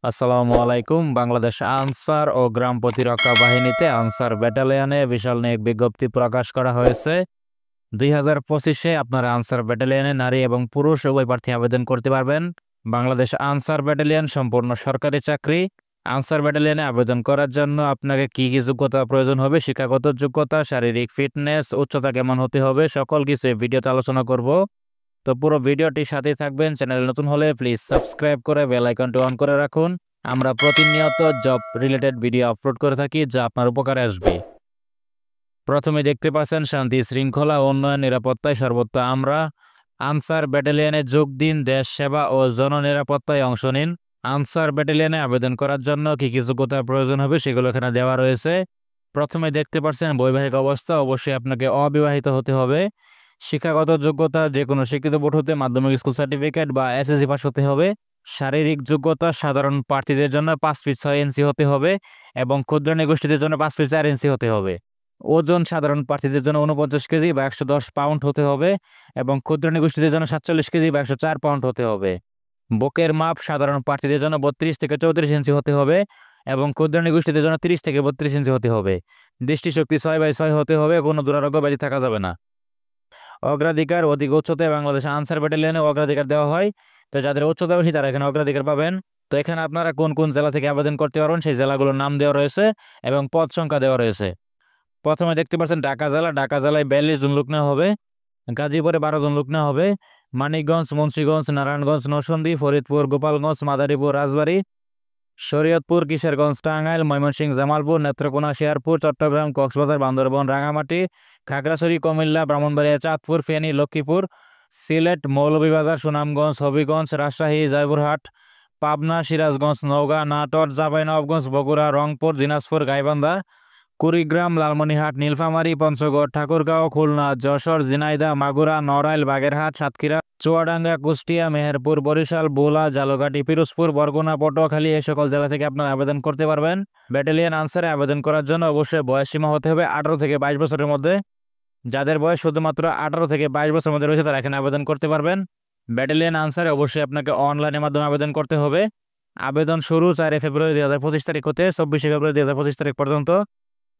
আসসালামু আলাইকুম। বাংলাদেশ আনসার ও গ্রাম প্রতিরক্ষা বাহিনীতে আনসার ব্যাটালিয়নে বিশাল নিয়োগ বিজ্ঞপ্তি প্রকাশ করা হয়েছে। 2025-এ আপনারা আনসার ব্যাটালিয়নে নারী এবং পুরুষ উভয় প্রার্থী আবেদন করতে পারবেন। বাংলাদেশ আনসার ব্যাটালিয়ন সম্পূর্ণ সরকারি চাকরি। আনসার ব্যাটালিয়নে আবেদন করার জন্য আপনাকে কি কি যোগ্যতা প্রয়োজন হবে, শিক্ষাগত যোগ্যতা, শারীরিক ফিটনেস, উচ্চতা কেমন হতে হবে, সকল কিছু এই ভিডিওতে আলোচনা করব। তো পুরো ভিডিওটির সাথেই থাকবেন। চ্যানেল নতুন হলে প্লিজ সাবস্ক্রাইব করে বেল আইকনটি অন করে রাখুন। আমরা প্রতিনিয়ত জব রিলেটেড ভিডিও আপলোড করে থাকি যা আপনার উপকারে আসবে। প্রথমে দেখতে পাচ্ছেন শান্তি শৃঙ্খলা উন্নয়ন নিরাপত্তায় সর্বত্র আমরা। আনসার ব্যাটালিয়নে যোগ দিন, দেশ সেবা ও জননিরাপত্তায় অংশ নিন। আনসার ব্যাটালিয়নে আবেদন করার জন্য কি কি যোগ্যতার প্রয়োজন হবে সেগুলো এখানে দেওয়া রয়েছে। প্রথমে দেখতে পাচ্ছেন বৈবাহিক অবস্থা, অবশ্যই আপনাকে অবিবাহিত হতে হবে। শিক্ষাগত যোগ্যতা যে কোনো শিক্ষিত বোর্ড হতে মাধ্যমিক স্কুল সার্টিফিকেট বা এসএসসি পাস হতে হবে। শারীরিক যোগ্যতা সাধারণ প্রার্থীদের জন্য 5 ফিট 6 ইঞ্চি হতে হবে এবং ক্ষুদ্রাণী গোষ্ঠীদের জন্য 5 ফিট 4 ইঞ্চি হতে হবে। ওজন সাধারণ প্রার্থীদের জন্য 49 কেজি বা 110 পাউন্ড হতে হবে এবং ক্ষুদ্রাণী গোষ্ঠীদের জন্য 47 কেজি বা 104 পাউন্ড হতে হবে। বুকের মাপ সাধারণ প্রার্থীদের জন্য 32 থেকে 34 ইঞ্চি হতে হবে এবং ক্ষুদ্রাণী গোষ্ঠীদের জন্য 30 থেকে 32 ইঞ্চি হতে হবে। দৃষ্টিশক্তি 6/6 হতে হবে, কোনো দুরারোগ্য ব্যাধি থাকা যাবে না। অগ্রাধিকার অধিক উচ্চতায় বাংলাদেশ আনসার ব্যাটালিয়নে অগ্রাধিকার দেওয়া হয়। তো যাদের উচ্চতা বেশি তারা এখানে অগ্রাধিকার পাবেন। তো এখানে আপনারা কোন কোন জেলা থেকে আবেদন করতে পারবেন সেই জেলাগুলোর নাম দেওয়া রয়েছে এবং পদ সংখ্যা দেওয়া রয়েছে। প্রথমে দেখতে পাচ্ছেন ঢাকা জেলা। ঢাকা জেলায় 42 জন লোক নেওয়া হবে। গাজীপুরে 12 জন লোক নেওয়া হবে। মানিকগঞ্জ, মুন্সিগঞ্জ, নারায়ণগঞ্জ, নরসিংদী, ফরিদপুর, গোপালগঞ্জ, মাদারীপুর, রাজবাড়ী, শরীয়তপুর, কিশোরগঞ্জ, টাঙ্গাইল, ময়মনসিংহ, জামালপুর, নেত্রকোনা, শেরপুর, চট্টগ্রাম, কক্সবাজার, বান্দরবান, রাঙামাটি, খাগড়াছড়ি, কুমিল্লা, ব্রাহ্মণবাড়িয়া, চাঁদপুর, ফেনী, লক্ষ্মীপুর, সিলেট, মৌলভীবাজার, সুনামগঞ্জ, হবিগঞ্জ, রাজশাহী, জয়পুরহাট, পাবনা, সিরাজগঞ্জ, নওগাঁ, নাটোর, চাঁপাইনবাবগঞ্জ, বগুড়া, রংপুর, দিনাজপুর, গাইবান্ধা, কুড়িগ্রাম, লালমনিরহাট, নীলফামারী, পঞ্চগড়, ঠাকুরগাঁও, খুলনা, যশোর, ঝিনাইদহ, মাগুরা, নড়াইল, বাগেরহাট, সাতক্ষীরা, চুয়াডাঙ্গা, কুষ্টিয়া, মেহেরপুর, বরিশাল, ভোলা, ঝালকাঠি, পিরোজপুর, বরগুনা, পটুয়াখালী এই সকল জেলা থেকে আপনারা আবেদন করতে পারবেন। ব্যাটালিয়ন আনসারে আবেদন করার জন্য অবশ্যই বয়স সীমা হতে হবে 18 থেকে 22 বছরের মধ্যে। যাদের বয়স শুধুমাত্র 18 থেকে 22 বছরের মধ্যে রয়েছে তারা এখানে আবেদন করতে পারবেন। ব্যাটালিয়ন আনসারে অবশ্যই আপনাকে অনলাইনের মাধ্যমে আবেদন করতে হবে। আবেদন শুরু 4 ফেব্রুয়ারি 2025 তারিখ হতে 24 ফেব্রুয়ারি 2025 তারিখ পর্যন্ত।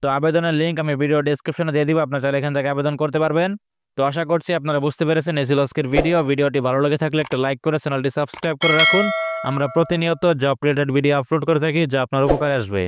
তো আবেদনের লিঙ্ক আমি ভিডিও ডেসক্রিপশনে দিয়ে দিব, আপনারা চাইলে এখান থেকে আবেদন করতে পারবেন। তো আশা করছি আপনারা বুঝতে পেরেছেন এই ছিল আজকের ভিডিওটি ভালো লেগে থাকলে একটা লাইক করে চ্যানেলটি সাবস্ক্রাইব করে রাখুন। আমরা প্রতিনিয়ত জব রিলেটেড ভিডিও আপলোড করে থাকি যা আপনার উপকারে আসবে।